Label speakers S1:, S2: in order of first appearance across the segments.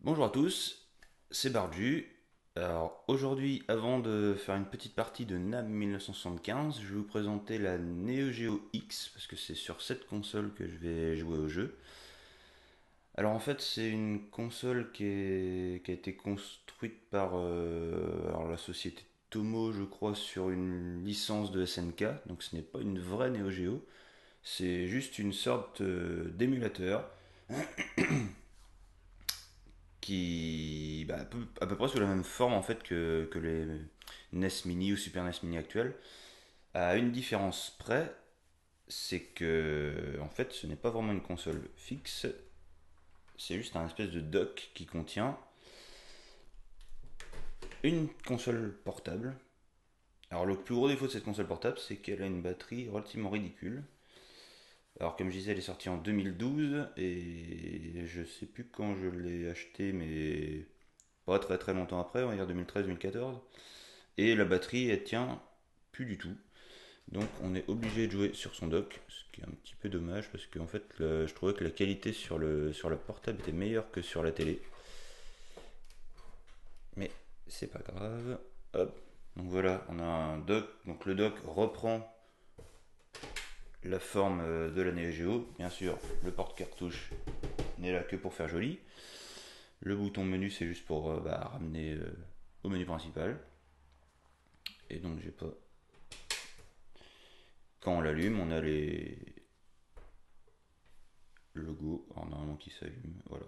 S1: Bonjour à tous, c'est Bardu. Alors aujourd'hui, avant de faire une petite partie de NAM 1975, je vais vous présenter la Neo Geo X parce que c'est sur cette console que je vais jouer au jeu. Alors en fait, c'est une console qui a été construite par la société Tomo, je crois, sur une licence de SNK. Donc ce n'est pas une vraie Neo Geo, c'est juste une sorte d'émulateur qui à peu près sous la même forme en fait que les NES Mini ou Super NES Mini actuels, à une différence près, c'est que en fait ce n'est pas vraiment une console fixe, c'est juste un espèce de dock qui contient une console portable. Alors le plus gros défaut de cette console portable, c'est qu'elle a une batterie relativement ridicule. Alors comme je disais, elle est sortie en 2012 et je sais plus quand je l'ai achetée, mais pas très très longtemps après, on va dire 2013-2014. Et la batterie, elle tient plus du tout. Donc on est obligé de jouer sur son dock, ce qui est un petit peu dommage parce qu'en fait je trouvais que la qualité sur la portable était meilleure que sur la télé. Mais c'est pas grave. Hop. Donc voilà, on a un dock. Donc le dock reprend la forme de la Neo Geo. Bien sûr, le porte-cartouche n'est là que pour faire joli. Le bouton menu, c'est juste pour ramener au menu principal. Et donc j'ai pas. Quand on l'allume, on a les logos normalement qui s'allument. Voilà.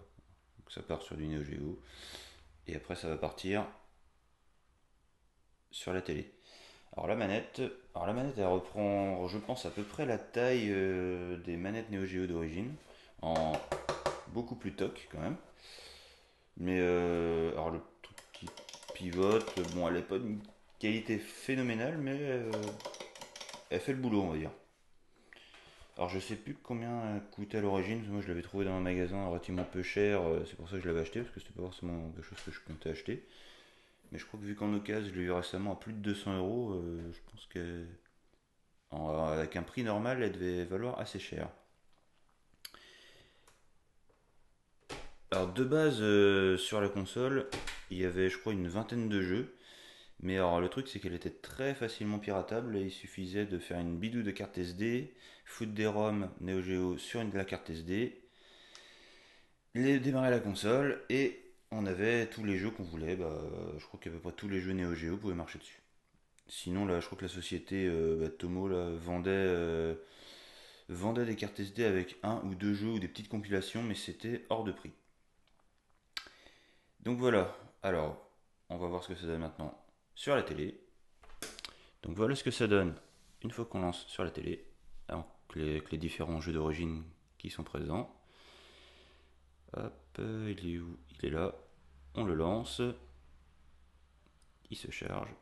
S1: Donc ça part sur du Neo Geo. Et après ça va partir sur la télé. Alors la manette elle reprend, je pense, à peu près la taille des manettes Neo Geo d'origine, en beaucoup plus toc quand même. Mais alors le truc qui pivote, bon, elle n'est pas d'une qualité phénoménale, mais elle fait le boulot, on va dire. Alors je sais plus combien elle coûtait à l'origine, moi je l'avais trouvé dans un magasin relativement peu cher, c'est pour ça que je l'avais acheté, parce que c'était pas forcément quelque chose que je comptais acheter. Mais je crois que vu qu'en occasion je l'ai eu récemment à plus de 200 euros, je pense que avec un prix normal elle devait valoir assez cher. Alors de base sur la console, il y avait je crois une vingtaine de jeux. Mais alors le truc c'est qu'elle était très facilement piratable et il suffisait de faire une bidou de carte SD, foutre des ROM Neo Geo sur la carte SD, les démarrer la console et on avait tous les jeux qu'on voulait. Je crois qu'à peu près tous les jeux Neo Geo pouvaient marcher dessus. Sinon là je crois que la société Tomo là, vendait des cartes SD avec un ou deux jeux ou des petites compilations mais c'était hors de prix. Donc voilà, alors on va voir ce que ça donne maintenant sur la télé. Donc voilà ce que ça donne une fois qu'on lance sur la télé, avec les différents jeux d'origine qui sont présents. Hop, il est où? Il est là. On le lance. Il se charge.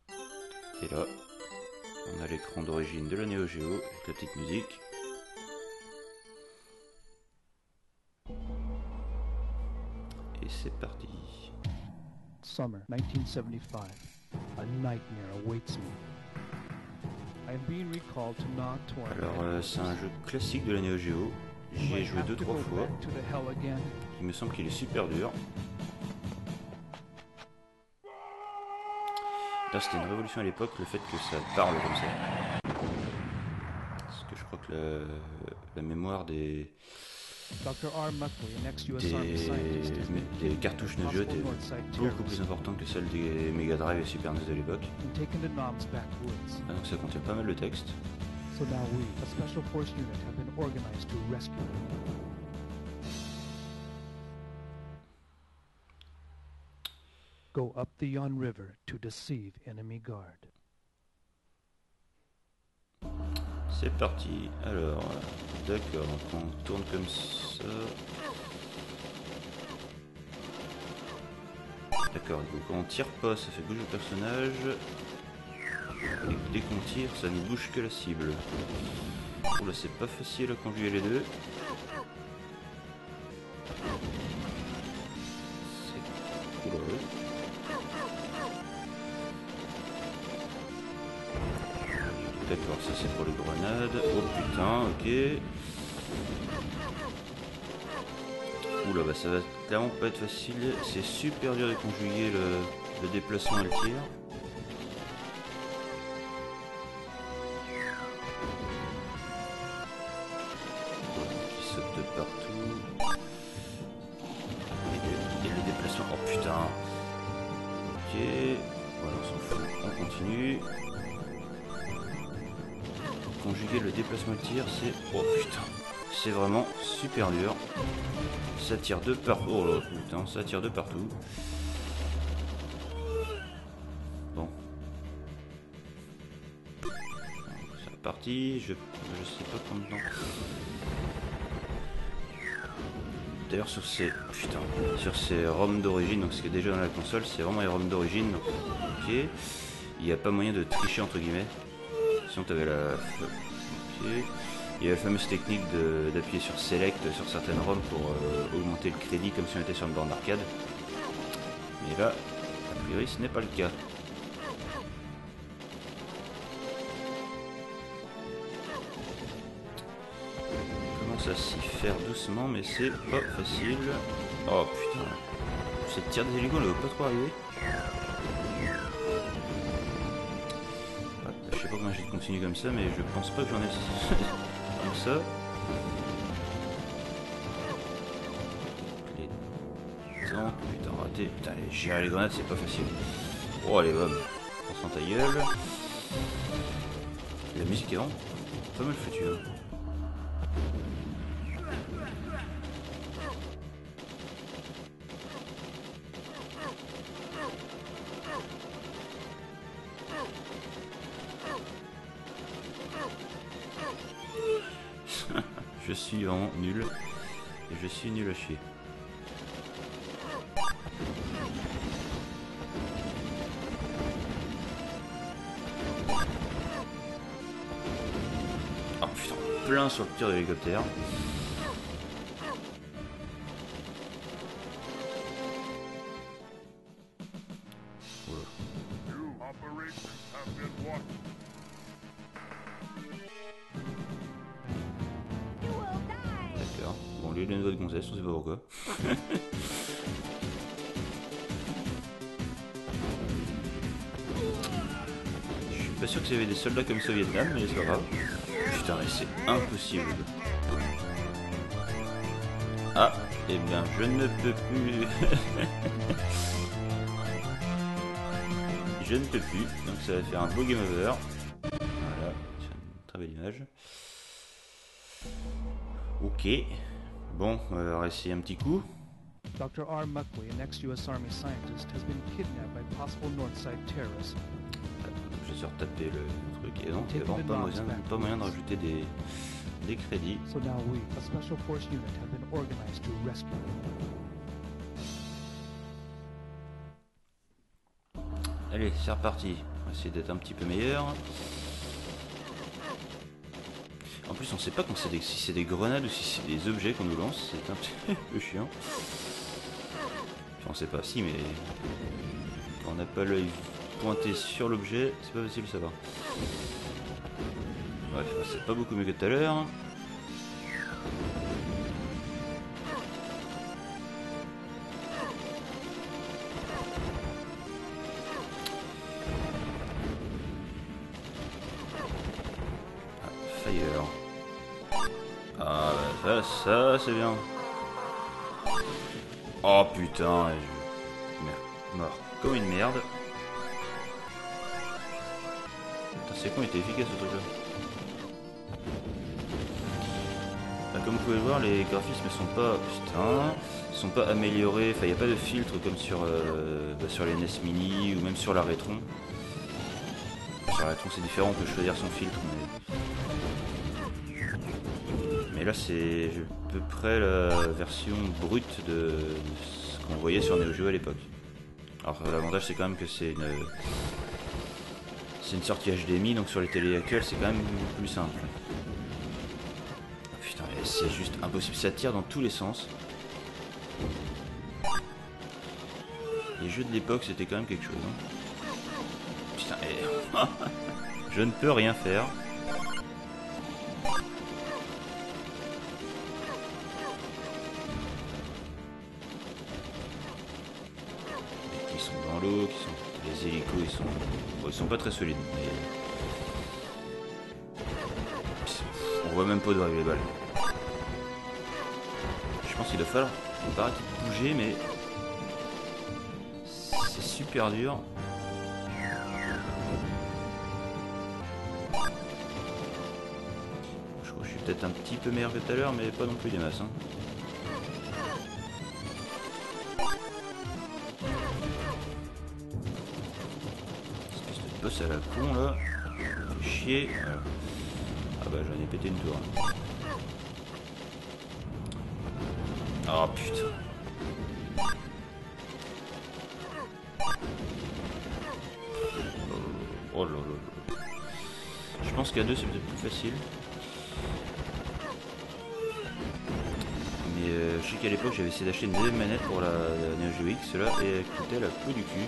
S1: Et là, on a l'écran d'origine de la Neo Geo avec la petite musique. Et c'est parti.
S2: Summer 1975. A nightmare awaits me. I am being recalled to Nocturne.
S1: Alors, c'est un jeu classique de la Neo Geo. J'y ai joué 2-3 fois. Il me semble qu'il est super dur. Là, c'était une révolution à l'époque, le fait que ça parle comme ça. Parce que je crois que la mémoire des cartouches Neo Geo était beaucoup plus importante que celle des Mega Drive et Super NES de l'époque. Ah, donc ça contient pas mal de texte.
S2: So now we, a special force unit, have been organized to rescue them. Go up the Yon River to deceive enemy guard.
S1: C'est parti. Alors, d'accord, donc on tourne comme ça. D'accord, donc quand on tire pas, ça fait bouger le personnage. Et dès qu'on tire, ça ne bouge que la cible. Oula, c'est pas facile à conjuguer les deux. C'est oula. D'accord, ça c'est pour les grenades. Oh putain, ok. Oula, bah ça va clairement pas être facile. C'est super dur de conjuguer le déplacement et le tir. Qui saute de partout. Et le déplacement. Oh putain. Ok. Voilà, on s'en fout. On continue. Conjuguer le déplacement et le tir, c'est... Oh putain. C'est vraiment super dur. Ça tire de partout. Oh là, putain, ça tire de partout. Bon. C'est reparti. Je sais pas combien de temps. D'ailleurs sur ces ROM d'origine, donc ce qui est déjà dans la console, c'est vraiment les ROM d'origine. Donc ok. Il n'y a pas moyen de tricher entre guillemets. Sinon tu avais la. Ok. Il y a la fameuse technique d'appuyer sur Select sur certaines ROM pour augmenter le crédit comme si on était sur une borne d'arcade. Mais là, a priori, ce n'est pas le cas. On commence à s'y faire doucement, mais c'est pas facile. Oh putain. Cette tir des hélicos, elle va pas trop arriver. Ouais, je sais pas comment je vais continuer comme ça, mais je pense pas que j'en ai comme ça. Putain, raté. Putain, gérer les grenades, c'est pas facile. Oh, allez, bonne. On sent ta gueule. La musique est vraiment pas mal foutue. Hein. Je suis vraiment nul. Et je suis nul à chier. Oh putain, plein sur le tir de l'hélicoptère. D'accord. Bon, lui, il a une voix de gonzesse, on sait pas pourquoi. Je suis pas sûr qu'il y avait des soldats comme ça au Vietnam, mais c'est pas grave. Putain, mais c'est impossible. Ah, eh bien, je ne peux plus. Je ne peux plus, donc ça va faire un beau game over. Voilà, c'est une très belle image. Ok, bon, on va réessayer un petit coup.
S2: Dr. R. Muckley, an ex-US Army scientist, has been kidnapped by possible Northside terrorists.
S1: Je vais se retaper le truc, et non, il n'y a vraiment pas moyen de rajouter des crédits.
S2: So now we, a special force unit, have been organized to rescue them.
S1: Allez, c'est reparti. On va essayer d'être un petit peu meilleur. En plus, on sait pas si c'est des grenades ou si c'est des objets qu'on nous lance. C'est un petit peu chiant. Enfin, on sait pas. Si, mais quand on n'a pas l'œil pointé sur l'objet, c'est pas facile de savoir. Bref, c'est pas beaucoup mieux que tout à l'heure. Fire. Ah bah ça c'est bien. Oh putain, merde, mort. Comme une merde. Putain, c'est con, il était efficace ce truc là. Bah, comme vous pouvez le voir, les graphismes sont pas améliorés. Enfin, il n'y a pas de filtre comme sur les NES Mini ou même sur la Retron. Sur la Retron c'est différent, on peut choisir son filtre, mais là c'est à peu près la version brute de ce qu'on voyait sur Neo Geo à l'époque. Alors l'avantage c'est quand même que c'est une sortie HDMI, donc sur les télés actuelles c'est quand même plus simple. Oh, putain, c'est juste impossible, ça tire dans tous les sens. Les jeux de l'époque c'était quand même quelque chose. Hein. Putain, je ne peux rien faire. les hélicos ils sont pas très solides. Mais... on voit même pas d'où arrivent les balles. Je pense qu'il va falloir arrêter de bouger, mais c'est super dur. Je crois que je suis peut-être un petit peu meilleur que tout à l'heure, mais pas non plus des masses. Hein. Espèce de boss à la con là. Fait chier. Ah bah j'en ai pété une tour. Oh putain. Oh là là. Je pense qu'à deux c'est peut-être plus facile. Mais je sais qu'à l'époque j'avais essayé d'acheter une deuxième manette pour la Neo Geo X là et elle coûtait la peau du cul.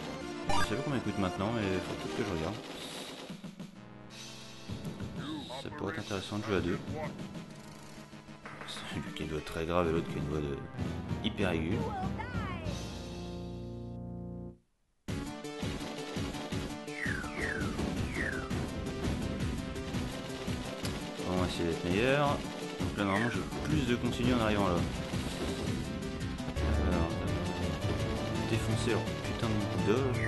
S1: Je sais pas combien elle coûte maintenant mais il faut peut-être que je regarde. Ça pourrait être intéressant de jouer à deux. Lui qui a une voix très grave et l'autre qui a une voix de hyper aiguë. On va essayer d'être meilleur. Donc là normalement j'ai plus de continu en arrivant là. Alors, défoncer leur putain de doge.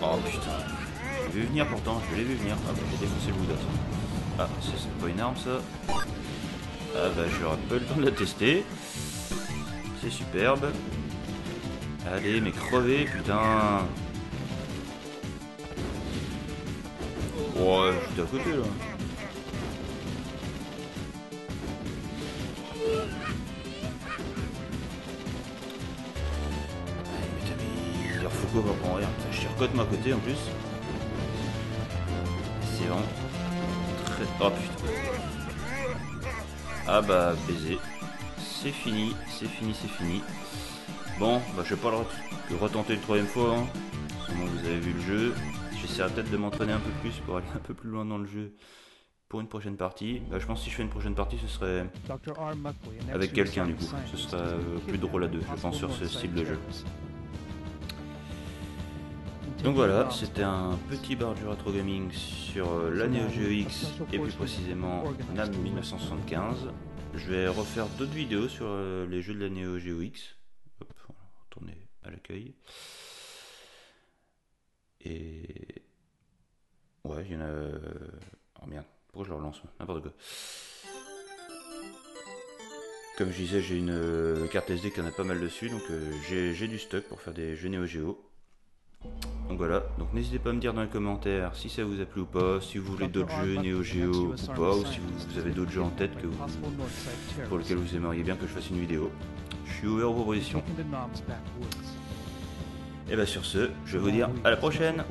S1: Oh putain. Je l'ai vu venir pourtant, je l'ai vu venir. Ah bah j'ai défoncé le Bouddha. Ah, c'est pas une arme ça. Ah bah j'aurais pas eu le temps de la tester. C'est superbe. Allez, mais crevez, putain. Ouais, j'étais à côté là. Mais leur Foucault va prendre rien. Je tire côte de ma côté en plus. C'est vraiment très... oh putain. Ah bah baiser. C'est fini, c'est fini, c'est fini. Bon, bah je vais pas le retenter une troisième fois. Hein. Sûrement vous avez vu le jeu. J'essaierai peut-être de m'entraîner un peu plus pour aller un peu plus loin dans le jeu pour une prochaine partie. Bah, je pense que si je fais une prochaine partie, ce serait avec quelqu'un du coup. Ce serait plus drôle à deux, je pense, sur ce style de jeu. Donc voilà, c'était un petit bar du rétro gaming sur la Neo Geo X et plus précisément NAM 1975. Je vais refaire d'autres vidéos sur les jeux de la Neo Geo X. Hop, on va retourner à l'accueil. Et... ouais, il y en a... oh merde, pourquoi je le relance? N'importe quoi. Comme je disais, j'ai une carte SD qui en a pas mal dessus, donc j'ai du stock pour faire des jeux Neo Geo. Donc voilà, donc n'hésitez pas à me dire dans les commentaires si ça vous a plu ou pas, si vous voulez d'autres jeux Neo Geo ou pas, ou si vous avez d'autres jeux en tête pour lesquels vous aimeriez bien que je fasse une vidéo. Je suis ouvert aux propositions. Et bah sur ce, je vais vous dire à la prochaine.